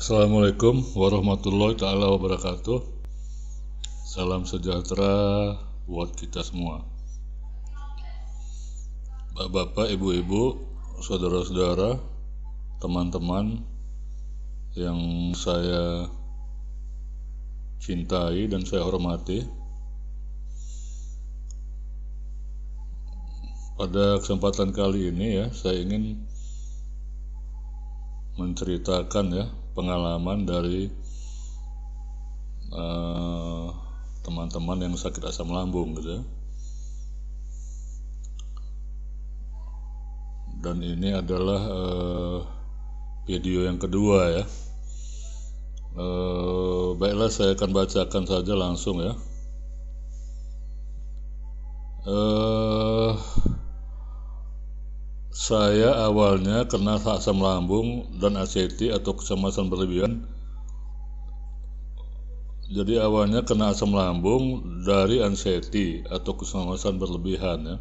Assalamualaikum warahmatullahi ta'ala wabarakatuh. Salam sejahtera buat kita semua. Bapak-bapak, ibu-ibu, saudara-saudara, teman-teman yang saya cintai dan saya hormati. Pada kesempatan kali ini saya ingin menceritakan pengalaman dari teman-teman yang sakit asam lambung gitu ya. Dan ini adalah video yang kedua ya. Baiklah, saya akan bacakan saja langsung ya. Saya awalnya kena asam lambung dan aseti atau kecemasan berlebihan. Jadi awalnya kena asam lambung dari anseti atau kecemasan berlebihan ya.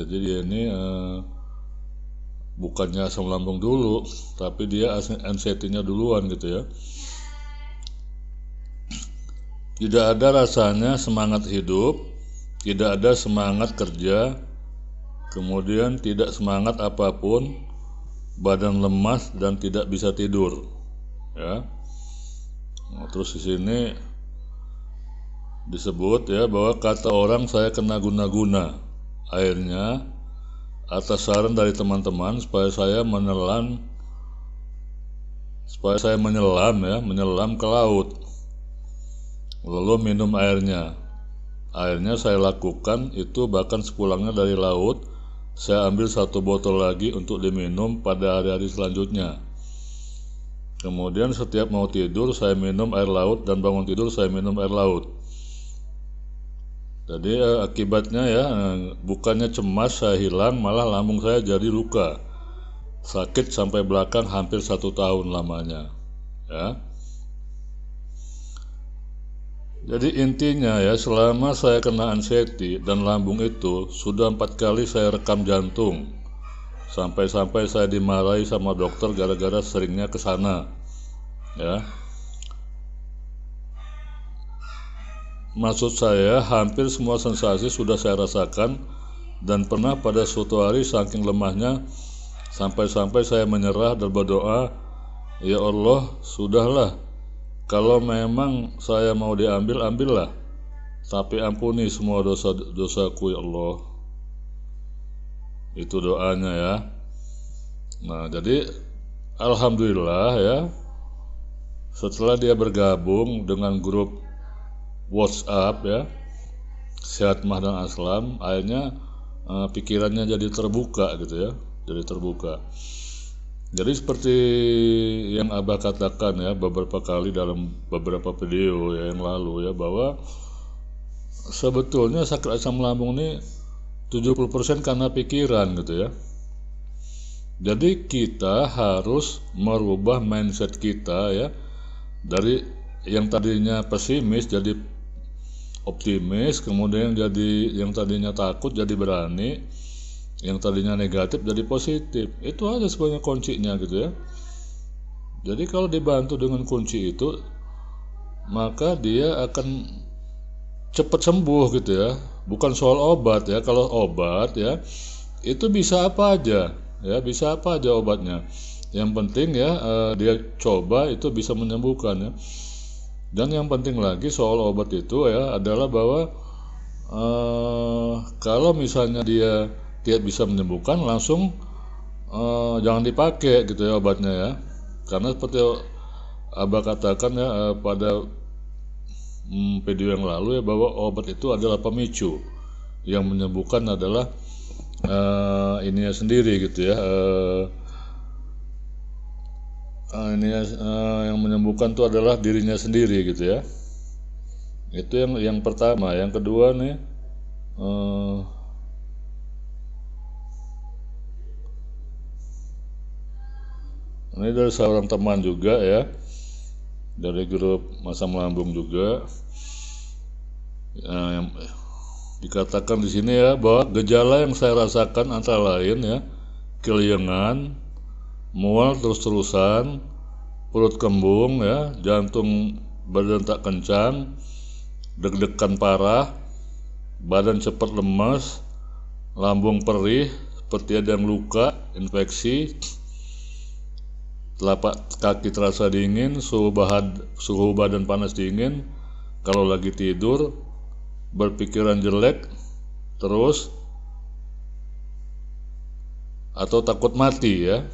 Jadi dia ini bukannya asam lambung dulu, tapi dia ansetinya duluan gitu ya. Tidak ada rasanya semangat hidup, tidak ada semangat kerja, kemudian tidak semangat apapun, badan lemas dan tidak bisa tidur ya. Nah, terus di sini disebut ya bahwa kata orang saya kena guna-guna. Akhirnya atas saran dari teman-teman supaya saya menyelam ke laut, lalu minum airnya. Akhirnya saya lakukan itu, bahkan sepulangnya dari laut saya ambil 1 botol lagi untuk diminum pada hari-hari selanjutnya. Kemudian setiap mau tidur saya minum air laut dan bangun tidur saya minum air laut. Jadi akibatnya bukannya cemas saya hilang, malah lambung saya jadi luka, sakit sampai belakang hampir 1 tahun lamanya ya. Jadi intinya selama saya kena anseti dan lambung itu sudah 4 kali saya rekam jantung, sampai-sampai saya dimarahi sama dokter gara-gara seringnya ke sana ya. Maksud saya hampir semua sensasi sudah saya rasakan, dan pernah pada suatu hari saking lemahnya sampai-sampai saya menyerah dan berdoa, ya Allah, sudahlah, kalau memang saya mau diambil, ambillah, tapi ampuni semua dosa-dosaku ya Allah. Itu doanya ya. Nah, jadi alhamdulillah ya, setelah dia bergabung dengan grup WhatsApp ya, Sehat Mah dan Aslam, akhirnya pikirannya jadi terbuka gitu ya, jadi terbuka. Jadi seperti yang Abah katakan ya beberapa kali dalam beberapa video yang lalu ya, bahwa sebetulnya sakit asam lambung ini 70% karena pikiran gitu ya. Jadi kita harus merubah mindset kita ya, dari yang tadinya pesimis jadi optimis, kemudian jadi yang tadinya takut jadi berani, yang tadinya negatif jadi positif. Itu aja sebenarnya kuncinya gitu ya. Jadi kalau dibantu dengan kunci itu, maka dia akan cepat sembuh gitu ya. Bukan soal obat ya. Kalau obat ya, itu bisa apa aja ya, bisa apa aja obatnya. Yang penting dia coba itu bisa menyembuhkan ya. Dan yang penting lagi soal obat itu adalah bahwa kalau misalnya dia tidak bisa menyembuhkan, langsung jangan dipakai gitu ya obatnya ya. Karena seperti Abah katakan pada video yang lalu bahwa obat itu adalah pemicu, yang menyembuhkan adalah ininya sendiri gitu ya. Yang menyembuhkan itu adalah dirinya sendiri gitu ya. Itu yang pertama. Yang kedua nih, ini dari seorang teman juga ya, dari grup asam lambung juga, yang dikatakan di sini bahwa gejala yang saya rasakan antara lain keliengan, mual terus-terusan, perut kembung ya, jantung berdetak kencang, deg-degan parah, badan cepat lemas, lambung perih seperti ada yang luka, infeksi, telapak kaki terasa dingin, suhu badan panas dingin kalau lagi tidur, berpikiran jelek terus, atau takut mati ya,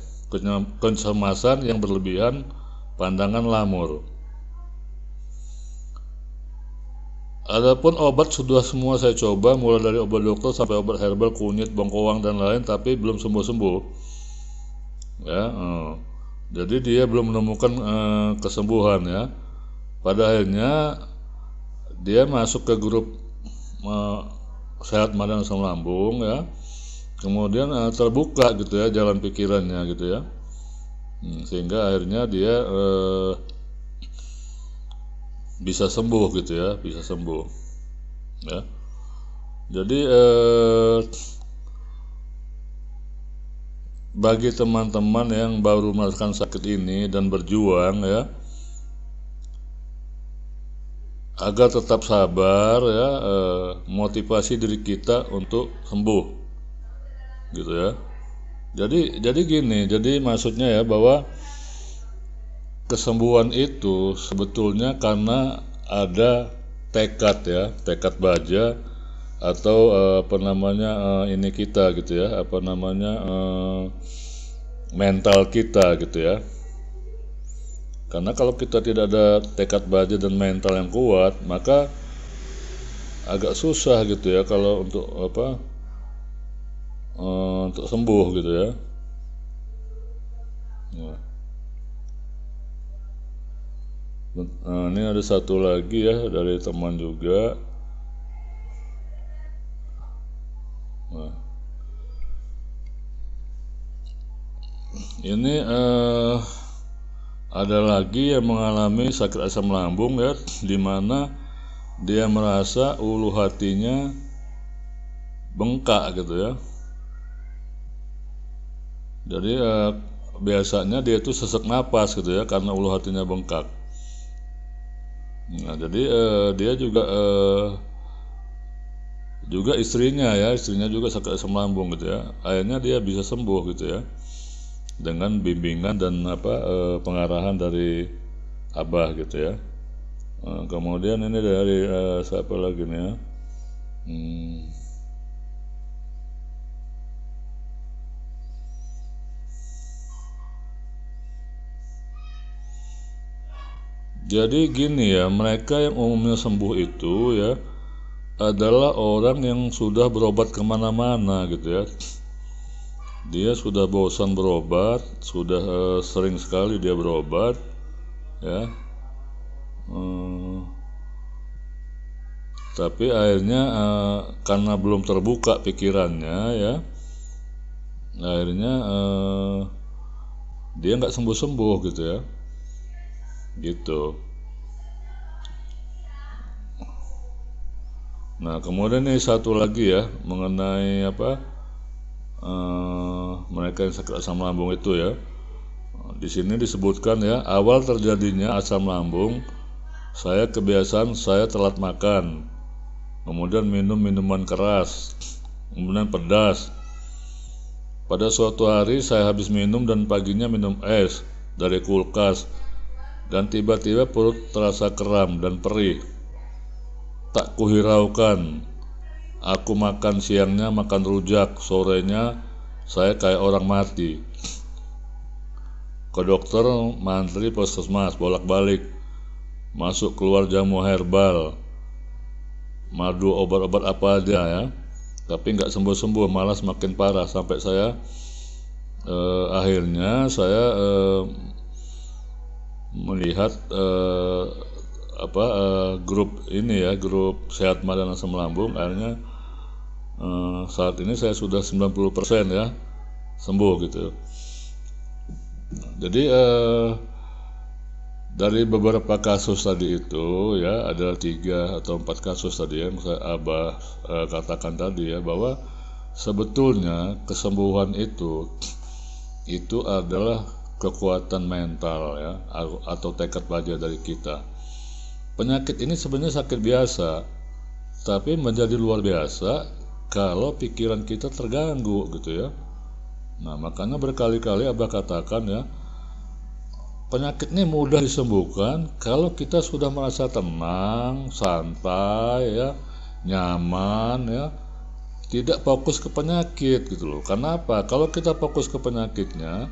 kecemasan yang berlebihan, pandangan lamur. Adapun obat sudah semua saya coba, mulai dari obat dokter sampai obat herbal, kunyit, bengkoang dan lain, tapi belum sembuh-sembuh. Ya, jadi dia belum menemukan kesembuhan ya. Pada akhirnya dia masuk ke grup sehat badan asam lambung ya. Kemudian terbuka gitu ya jalan pikirannya gitu ya. Sehingga akhirnya dia bisa sembuh gitu ya, bisa sembuh ya. Jadi bagi teman-teman yang baru merasakan sakit ini dan berjuang ya, agar tetap sabar ya, motivasi diri kita untuk sembuh gitu ya. Jadi gini, jadi maksudnya ya bahwa kesembuhan itu sebetulnya karena ada tekad ya, tekad baja atau ini kita gitu ya, mental kita gitu ya. Karena kalau kita tidak ada tekad baja dan mental yang kuat, maka agak susah gitu ya kalau untuk untuk sembuh gitu ya. Nah, ini ada satu lagi ya dari teman juga. Nah, ini ada lagi yang mengalami sakit asam lambung ya, di mana dia merasa ulu hatinya bengkak gitu ya. Jadi biasanya dia itu sesak napas gitu ya karena ulu hatinya bengkak. Nah, jadi dia juga istrinya juga sakit asam lambung gitu ya. Akhirnya dia bisa sembuh gitu ya dengan bimbingan dan pengarahan dari Abah gitu ya. Kemudian ini dari siapa lagi nih ya? Jadi gini ya, mereka yang umumnya sembuh itu ya adalah orang yang sudah berobat kemana-mana gitu ya. Dia sudah bosan berobat, sudah sering sekali dia berobat ya. Tapi akhirnya karena belum terbuka pikirannya ya, akhirnya dia nggak sembuh-sembuh gitu ya. Gitu. Nah, kemudian nih satu lagi ya mengenai mereka yang sakit asam lambung itu ya. Di sini disebutkan ya, awal terjadinya asam lambung, saya kebiasaan saya telat makan, kemudian minum minuman keras, kemudian pedas. Pada suatu hari saya habis minum dan paginya minum es dari kulkas. Dan tiba-tiba perut terasa kram dan perih. Tak kuhiraukan. Aku makan siangnya makan rujak, sorenya saya kayak orang mati. Ke dokter, mantri, puskesmas, bolak-balik. Masuk keluar jamu herbal. Madu obat-obat apa aja ya. Tapi nggak sembuh-sembuh, malah semakin parah sampai saya akhirnya saya melihat grup ini ya, grup sehat badan asam lambung. Akhirnya saat ini saya sudah 90% ya sembuh gitu. Jadi dari beberapa kasus tadi itu ya, ada 3 atau 4 kasus tadi yang saya katakan tadi ya, bahwa sebetulnya kesembuhan itu adalah kekuatan mental ya, atau tekad baja dari kita. Penyakit ini sebenarnya sakit biasa, tapi menjadi luar biasa kalau pikiran kita terganggu gitu ya. Nah, makanya berkali-kali Abah katakan ya, penyakit ini mudah disembuhkan kalau kita sudah merasa tenang, santai ya, nyaman ya, tidak fokus ke penyakit gitu loh. Kenapa? Kalau kita fokus ke penyakitnya,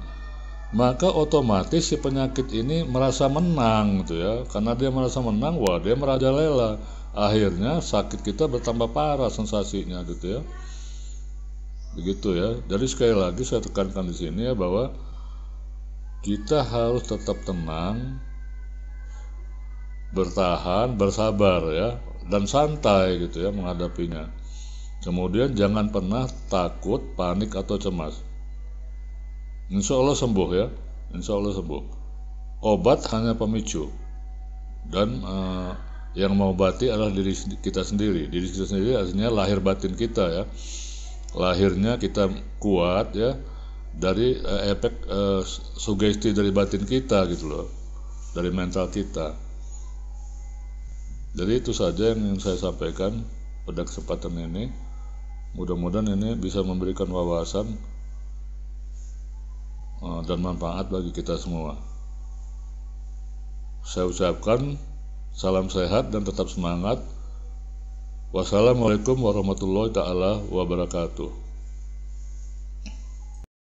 maka otomatis si penyakit ini merasa menang gitu ya. Karena dia merasa menang, wah dia merajalela. Akhirnya sakit kita bertambah parah sensasinya gitu ya. Begitu ya. Jadi sekali lagi saya tekankan di sini ya, bahwa kita harus tetap tenang, bertahan, bersabar ya, dan santai gitu ya menghadapinya. Kemudian jangan pernah takut, panik atau cemas. Insya Allah sembuh ya, insya Allah sembuh. Obat hanya pemicu, dan yang mengobati adalah diri kita sendiri. Diri kita sendiri artinya lahir batin kita ya. Lahirnya kita kuat ya, dari efek sugesti dari batin kita gitu loh, dari mental kita. Jadi itu saja yang ingin saya sampaikan pada kesempatan ini. Mudah-mudahan ini bisa memberikan wawasan dan manfaat bagi kita semua. Saya ucapkan salam sehat dan tetap semangat. Wassalamualaikum warahmatullahi taala wabarakatuh.